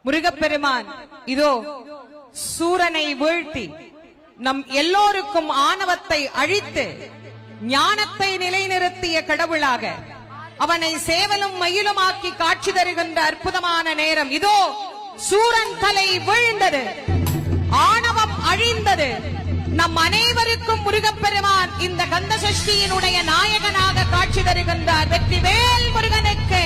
முருகப்பெருமான் இதோ சூரனை வீழ்த்தி நம் எல்லோருக்கும் ஆணவத்தை அழித்து ஞானத்தை நிலைநிறுத்திய கடவுளாக அவனை சேவலும் மயிலுமாக்கி காட்சி தருகின்ற அற்புதமான நேரம். இதோ சூரன் தலை வீழ்ந்தது, ஆணவம் அழிந்தது. நம் அனைவருக்கும் முருகப்பெருமான் இந்த கந்த சஷ்டியினுடைய நாயகனாக காட்சி தருகின்றார். வெற்றிவேல் முருகனுக்கு.